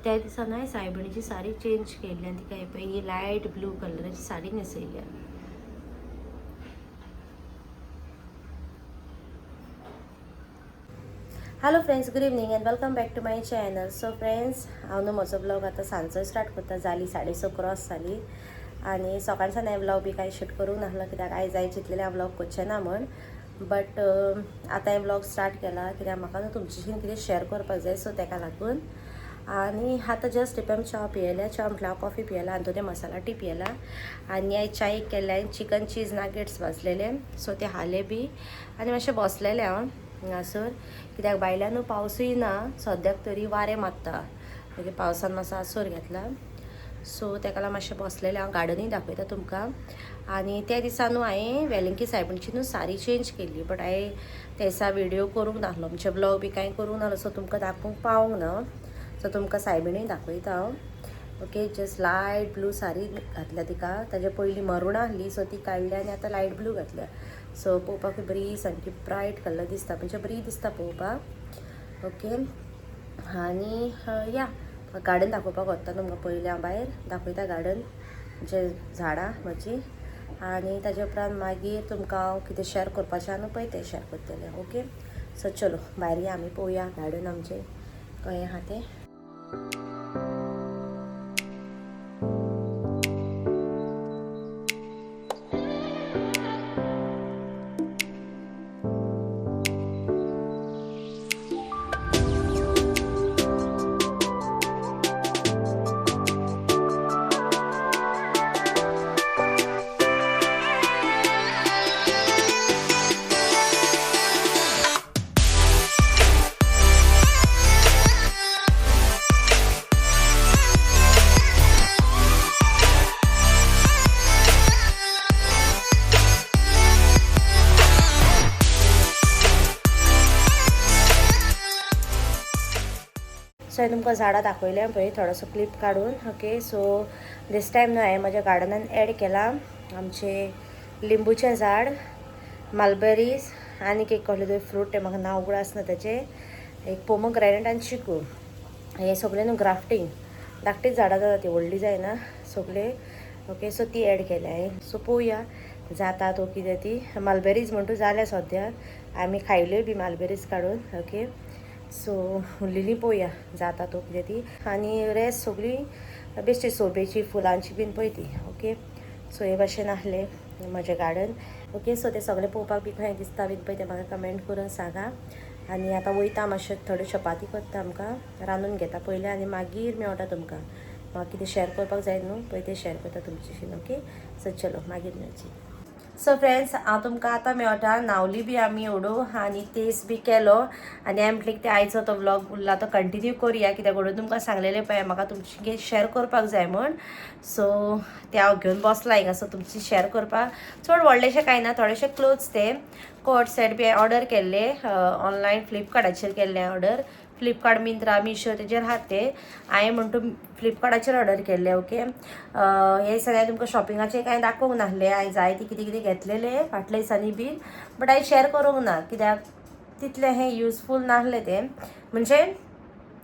त्या दिसा नाही सायबणीची साडी चेंज केली आणि ती काय पळय लायट ब्लू कलराची साडी न्हेसयल्या. Hello friends, good evening and welcome back to my channel. So friends, हांव न्हू म्हजो ब्लॉग आतां सांजचो स्टार्ट करता. जाली 6:30 क्रॉस जाली आनी सकाळच्यान हांवें ब्लॉग बी कांय शूट करूंक नासलो कित्याक आयज जाय चिंतलेलें हांव ब्लॉग करचें ना म्हण. बट आतां हांवें ब्लॉग स्टार्ट केला कित्याक म्हाका न्हू तुमचेशी कितें शेअर करपाक जाय, सो ताका लागून. आनी आतां जस्ट टिपेम च्या पियेल्या. च्या म्हटल्यार हांव कॉफी पियेला आनी तो ते मसाला टी पियेला. आनी आयज च्यायेक केल्ले चिकन चीज नागेट्स भाजलेले, सो ते हाले बी आनी मातशें बसलेलें हांव हांगासर कित्याक भायल्यान न्हू पावसूय ना सद्याक, तरी वारें मारता. मागीर पावसान मातसो आसोर घेतला, सो ताका लागून मातशें बसलेलें हांव. गार्डनूय दाखयता तुमकां. आनी त्या दिसा न्हू हांवें वेलंकी सायबणीची न्हू साडी चेंज केल्ली, बट हांवें त्या दिसा व्हिडियो करूंक नासलो, म्हणजे ब्लॉग बी कांय करूंक नासलो, सो तुमकां दाखोवंक पावूंक ना. सो तुमकां सायबीणूय दाखयता हांव. Okay, just light blue sari घातल्या तिका. ताजे पयलीं मरून आहली, सो ती काडली आनी आतां लायट ब्लू घातल्या. सो पळोवपाक बरी सामकी ब्रायट कलर दिसता, म्हणजे बरी दिसता पळोवपाक. ओके, आनी या गार्डन दाखोवपाक वता तुमकां. पयलीं हांव भायर दाखयता गार्डन, जे झाडां म्हजी, आनी ताजे उपरांत मागीर तुमकां हांव कितें शेअर करपाचें आहा न्हू पळय तें शेअर करतलें. ओके, सो चलो भायर या, आमी पळोवया गार्डन आमचें खंय आहा तें. सो हांवें तुमकां झाडां दाखयलें पळय थोडोसो क्लिप काडून. ओके, सो दीस टायम न्हू हांवें म्हज्या गार्डनान एड केलां आमचें लिंबूचें झाड, मलबेरीज, आनीक एक कसलें तरी फ्रूट, तें म्हाका नांव उगडां आसना तेजें, एक पोमोग्रेनेट आनी चिकू. हे सगळें न्हू ग्राफ्टींग धाकटीच झाडां जाता, ती व्हडली जायना सगळें. ओके, सो ती एड केल्या हांवें. सो पळोवया जाता तो कितें ती. मलबेरीज म्हणटू जाल्या सद्याक, आमी खायल्योय बी मलबेरीज काडून. ओके, सो उरलेली पळोवया जाता तो कितें ती. आनी रेस्ट सगळीं बेश्टी सोबेची फुलांची बीन पळय ती. ओके, सो हे भाशेन आहलें म्हजें गार्डन. ओके, सो तें सगळें पळोवपाक बी खंय दिसता बीन पळय तें म्हाका कमेंट करून सांगा. आनी आतां वयता मातशें थोड्यो चपाती करता, आमकां रांदून घेता पयलें आनी मागीर मेळटा तुमकां. म्हाका कितें शेअर करपाक जाय न्हू पळय तें शेअर करता तुमचेशी. ओके, सो चलो मागीर मेळची. सो फ्रेंड्स, हांव तुमकां आतां मेळटा. न्हांवली बी आमी हळू आनी तेस बी केलो, आनी हांवें म्हटलें की आयचो तो व्लॉग उरला तो कंटिन्यू करुया, कित्याक म्हणून तुमकां सांगलेलें पळय म्हाका तुमची शेअर करपाक जाय म्हण. सो ते हांव घेवन बसलां हिंगासर तुमची शेअर करपाक. चड व्हडलेशें कांय ना, थोडेशे क्लोथ्स ते कोट सेट बी हांवें ऑर्डर केल्ले ऑनलायन फ्लिपकार्टाचेर केल्ले ऑर्डर. फ्लिपकार्ट, मिंत्रा, मिशो तेजेर आहात ते. हांवें म्हणटू फ्लिपकार्टाचेर ऑर्डर केल्ले. ओके, हे सगळें तुमकां शॉपिंगाचें कांय दाखोवंक नासलें. हांवें जाय ती कितें कितें घेतलेलें फाटल्या दिसांनी बीन, बट हांवें शेअर करूंक ना कित्याक तितलें हें युजफूल नासलें तें, म्हणजे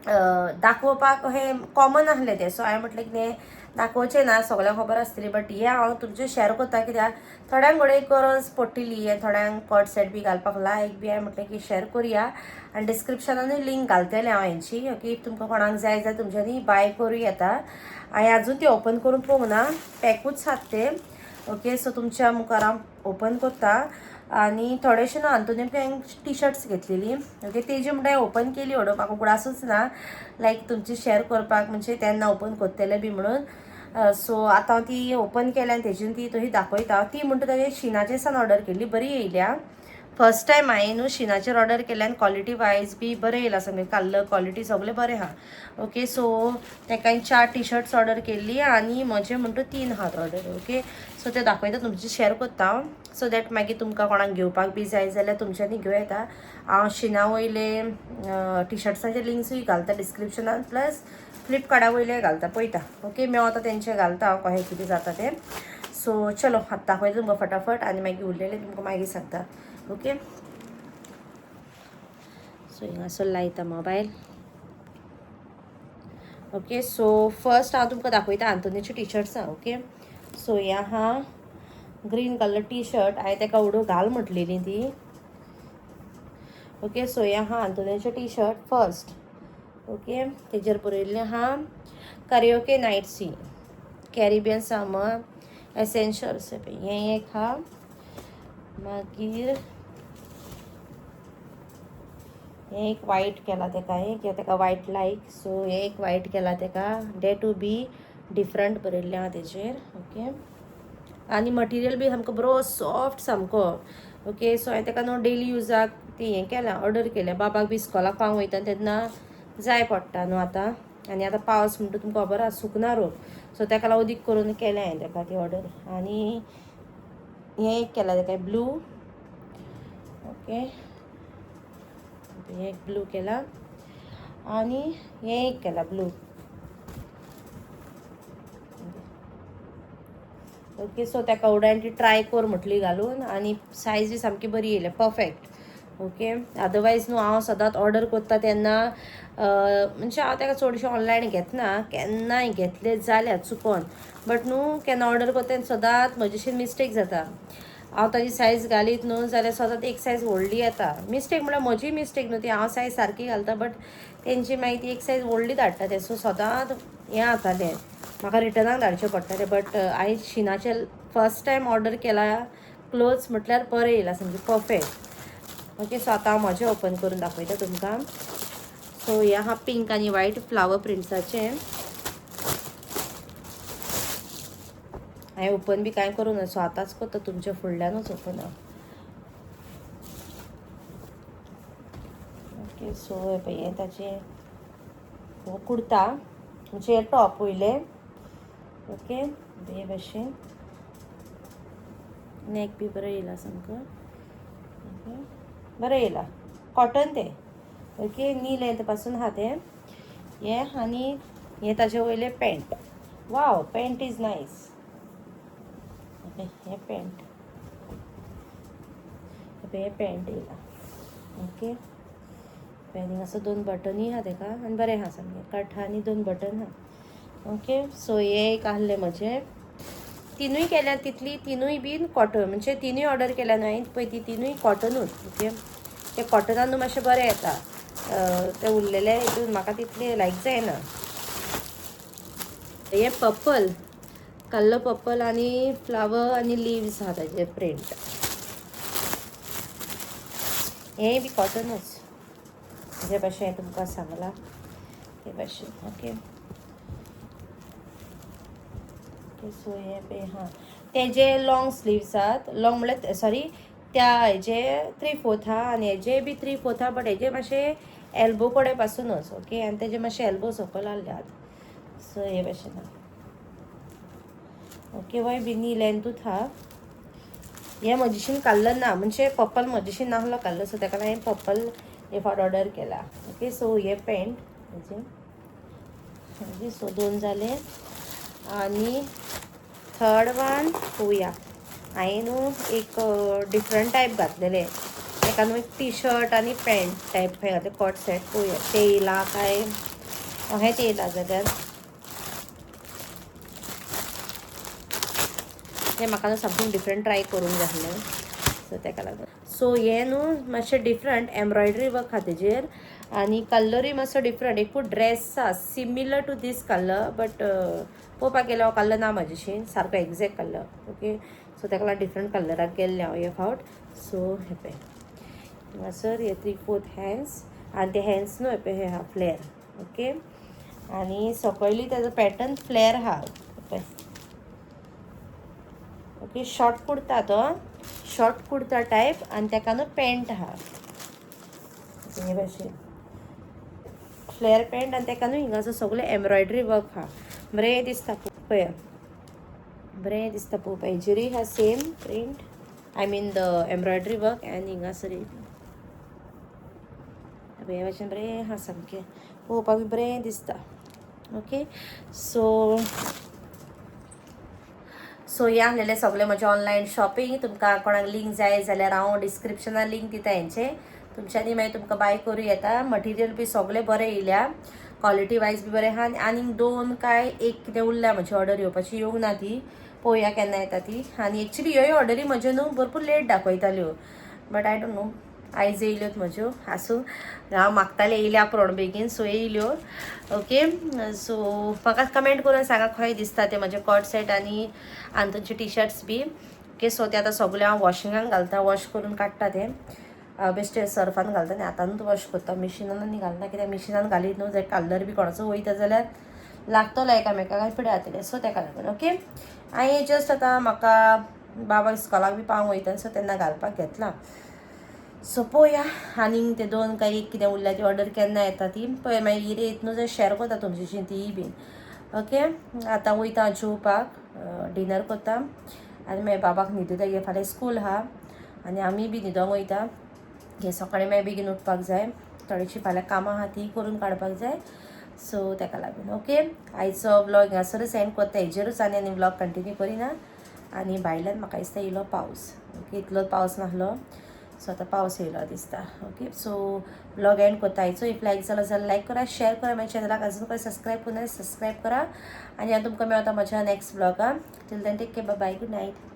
दाखोवपाक हें कॉमन आहलें तें. सो हांवें म्हटलें कितें दाखोवचें ना, सगळ्यांक खबर आसतली, बट हें हांव तुमचें शेअर करता कित्याक थोड्यांक घडये गरज पडटली आनी थोड्यांक कॉट सेट बी घालपाक लायक बी. हांवें म्हटलें की शेअर करुया आनी डिस्क्रिप्शनानूय लिंक घालतलें हांव हेंची. ओके, इफ तुमकां कोणाक जाय जाल्यार तुमच्यांनी बाय करूं येता. हांवें आजून ती ओपन करून पळोवंक ना, पॅकूच आहात ते. ओके, सो तुमच्या मुखार हांव ओपन करता. आनी थोडेशे न्हू आंतुनीक हांवें टी शर्ट्स घेतलेली. ओके, तेजी म्हणटा हांवें ओपन केली हळू, म्हाका उगडासूच ना लायक तुमची शेअर करपाक, म्हणजे तेन्ना ओपन करतलें बी म्हणून. सो आतां हांव ती ओपन केल्या आनी तेजीन ती तशी दाखयता. ती म्हणटा तेजें शिनाचे सान ऑर्डर केल्ली, बरी येयल्या. फर्स्ट टायम हांवें न्हू शिनाचेर ऑर्डर केल्या आनी क्वॉलिटी वायज बी बरें येयला सगळें. कलर क्वॉलिटी सगळें बरें आहा. ओके, सो ताका हांवें 4 टी शर्ट्स ऑर्डर केल्ली आनी म्हजे म्हणटा 3 आहात ऑर्डर. ओके, सो ते दाखयता तुमची शेअर करता हांव, सो दॅट मागीर तुमकां कोणाक घेवपाक बी जाय जाल्यार तुमच्यांनी घेवं येता. हांव शिना वयले टी शर्ट्सांचे लिंक्सूय घालता डिस्क्रिप्शनान, प्लस फ्लिपकार्टा वयले घालता, पळयता. ओके, मेळता तेंचे घालता हांव कशें कितें जाता तें. सो चलो आतां दाखयता तुमकां फटाफट आनी मागीर उरलेलें तुमकां मागीर सांगता. ओके, सो हिंगासर लायता मोबायल. ओके. सो फर्स्ट हांव तुमकां दाखयता आंतोनीची टी शर्ट्सां. ओके. सो हे आहा ग्रीन कलर टी शर्ट. हांवें ताका उडो घाल म्हटलेली ती. ओके. सो हे आहा आंतोनीचें टी शर्ट फर्स्ट. ओके. तेजेर बरयल्लें आहा कॅरिओके नायट सी कॅरिबियन समर एसेन्शियल्स. हें एक आहा. मागीर हें एक वायट केला तेका, कित्याक तेका वायट लायक. सो हें एक वायट केला तेका. डे टू बी डिफरंट बरयल्लें आहा तेजेर. ओके. आनी मटिरियल बी सामको बरो सॉफ्ट सामको. ओके. सो हांवें तेका न्हू डेली युजाक ती हें केलां, ऑर्डर केलें. बाबाक बी इस्कॉलाक पावूंक वयता तेन्ना जाय पडटा न्हू आतां. आनी आतां पावस म्हणटा तुमकां खबर आसा सुकना रोग. सो ताका लागून उदीक करून केलें हांवें ताका ती ऑर्डर. आनी हें एक केलां ताका ब्लू. ओके. हें एक ब्लू केला. आनी हें एक केलां ब्लू. ओके. सो ताका उडान ती ट्राय कर म्हटली घालून. आनी सायज बी सामकी बरी येयल्या, परफेक्ट. ओके. अदरवायज न्हू हांव सदांच ऑर्डर करता तेन्ना म्हणजे हांव ताका चडशें ऑनलायन घेतना, केन्नाय घेतलें जाल्यार चुकोन. बट न्हू केन्ना ऑर्डर करता तेन्ना सदांच म्हजेशीन मिस्टेक जाता. हांव ताजी सायज घालीत न्हू जाल्यार सदांच एक सायज व्हडली येता. मिस्टेक म्हळ्यार म्हजी मिस्टेक न्हू ती. हांव सायज सारकी घालता बट तेंची मागीर ती एक सायज व्हडली धाडटा ते. सो सदांच हें जातालें, म्हाका रिटर्नाक धाडचें पडटालें. बट आयज शिनाचे फर्स्ट टायम ऑर्डर केला क्लोथ्स म्हटल्यार बरें येयला सामकें परफेक्ट. ओके. सो आतां हांव म्हजें ओपन करून दाखयता तुमकां. सो हें आहा पिंक आनी वायट फ्लावर प्रिंट्साचें. हांवें ओपन बी कांय करूं ना. सो आतांच करता तुमच्या फुडल्यानूच ओपन हांव. ओके. सो हे पळय हें ताचें हो कुर्ता म्हणजे हें टॉप वयलें. ओके. हे भाशेन नेक बी बरो येयला सामको. ओके. बरें येयला कॉटन तें. ओके. नी लेंथ पासून आहा तें हें. आनी हें ताजे वयलें pant. Wow, pant is nice. Okay. हें पॅन्ट, हें पॅन्ट येयला. ओके. पॅनींग असो 2 बटनी आहा तेका आनी बरें आहा सामकें. कट आहा आनी 2 बटन आहा. ओके. सो हें एक आहलें म्हजें. तिनूय केल्यार तितली, तिनूय बीन कॉटन. म्हणजे तिनूय ऑर्डर केल्या न्हू हांवें पळय ती तिनूय कॉटनूच. ओके. ते कॉटनान न्हू मातशें बरें येता. ते उरलेले हितून म्हाका तितले लायक जायना. हें पर्पल कल्लो पर्पल आनी फ्लावर आनी लिव्स आहा ताजे प्रिंट. हें बी कॉटनूच जे भाशेन तुमकां सांगलां ते भाशेन. ओके. ओके. सो हें पळय हां तेजे लॉंग स्लीव्स आहात. लॉंग म्हळ्यार सॉरी त्या हेजे 3/4 आहा आनी हेजे बी 3/4 आहा. बट हेजे मातशे एल्बो कोडे पासूनच. ओके. आनी तेजे मातशे एल्बो सकयल आहले आहात. सो हे भाशेन आहा. ओके. वय बी नी लेंथूच आहा. हें म्हजेशीन काडलं ना, म्हणजे पर्पल म्हजेशीन नाहलो काडलो. सो ताका लागून हांवें पर्पल हे फावट ऑर्डर केला. ओके. सो हे पॅन्ट हेजे सो 2 जाले. आनी थर्ड वन पळोवया. हांवें न्हू एक डिफरंट टायप घातलेले. ताका न्हू एक टी शर्ट आनी पॅन्ट टायप घातले कॉट सेट. पळोवया ते येयला काय अहेंच येयला जाल्यार. तें म्हाका न्हू समथींग डिफरंट ट्राय करूंक जाय आसलें. सो ताका लागून. सो हें न्हू मातशें डिफरंट एम्ब्रॉयडरी वर्क आहा तेजेर. आनी कलरूय मातसो डिफरंट. एकूच ड्रेस आसा similar to these colour. But पळोवपाक गेल्यार हो कलर ना म्हाजेशीन सारको एग्जॅक्ट कलर. ओके. सो ताका लागून डिफरंट कलराक गेल्लें हांव हे फावट. सो हे पळय हांगासर हे 3/4 हँड्स आनी ते हँड्स न्हू हे पळय हे आहा फ्लेअर. ओके. आनी सकयली तेजो पॅटर्न फ्लेअर आहा पळय. ओके. शॉर्ट कुर्ता तो शॉर्ट कुर्ता टायप आनी ताका न्हू पॅन्ट आहा हे भाशेन फ्लेअर पॅन्ट. आनी ताका न्हू हिंगासर सगळें एम्ब्रॉयडरी वर्क आहा. बरें दिसता पळय. बरें दिसता पळोवपाक. हेजेरूय आहा same print. I mean the embroidery work. आनी हिंगासर हे भाशेन बरें आहा सामकें पळोवपाक बरें दिसता. ओके. सो हें आहलेलें सगळें म्हजें ऑनलायन शॉपिंग. तुमकां कोणाक लिंक जाय जाल्यार हांव डिस्क्रिप्शनान लिंक दिता हेंचें. तुमच्यांनी मागीर तुमकां बाय करूं येता. मटिरियल बी सगळें बरें येयल्या. क्वालिटी वायज बी बरें आहा आनी 2 काय 1 कितें उरल्या म्हजी ऑर्डर येवपाची येवंक ना ती पळोवया केन्ना येता ती आनी एक्चुली ह्योय ऑर्डरी म्हज्यो न्हू भरपूर लेट दाखयताल्यो बट आय डोंट नो आयज येयल्योत म्हज्यो आसूं हांव मागतालें येयल्या पुरोण बेगीन सो येयल्यो ओके सो म्हाका कमेंट करून सांगा खंय दिसता ते म्हजे कॉट सेट आनी तुमचे टी शर्ट्स बी ओके सो ते आतां सगळे हांव वॉशिंगान घालता वॉश करून काडटा ते बेश्टे सर्फान घालता आनी आतांच वॉश करता मिशिनान आनी घालना कित्याक मिशिनान घालीत न्हू जर कलर बी कोणाचो वयता जाल्यार लागतलो एकामेकाक आनी पिड्यार जातले सो तेका लागून ओके हांवें जस्ट आतां म्हाका बाबा इस्कॉलाक बी पावंक वयता सो तेन्ना घालपाक घेतलां सो पळोवया आनीक ते 2 काय 1 कितें उरल्या ती ऑर्डर केन्ना येता ती पळय मागीर येत न्हू जाल्यार शॅर करता तुमची ती बीन ओके आतां वयता जेवपाक डिनर करता आनी मागीर बाबाक न्हिदू तेगे फाल्यां स्कूल आहा आनी आमी बी न्हिदोंक वयता हे सकाळीं मागीर बेगीन उठपाक जाय थोडीशीं फाल्यां कामां आहा ती करून काडपाक जाय सो तेका लागून ओके आयचो व्लॉग हांगासरूच एंड करता हेजेरूच आनी व्लॉग कंटिन्यू करिना आनी भायल्यान म्हाका दिसता येयलो पावस ओके इतलोच पावस नासलो सो आतां पावस येयलो दिसता ओके सो व्लॉग एंड करता आयचो इफ लायक जालो जाल्यार लायक करा शेअर करा म्हाज्या चॅनलाक अजून पळय सबस्क्रायब करून सबस्क्रायब करा आनी हांव तुमकां मेळटा म्हज्या नेक्स्ट व्लॉगान till then take care bye bye good night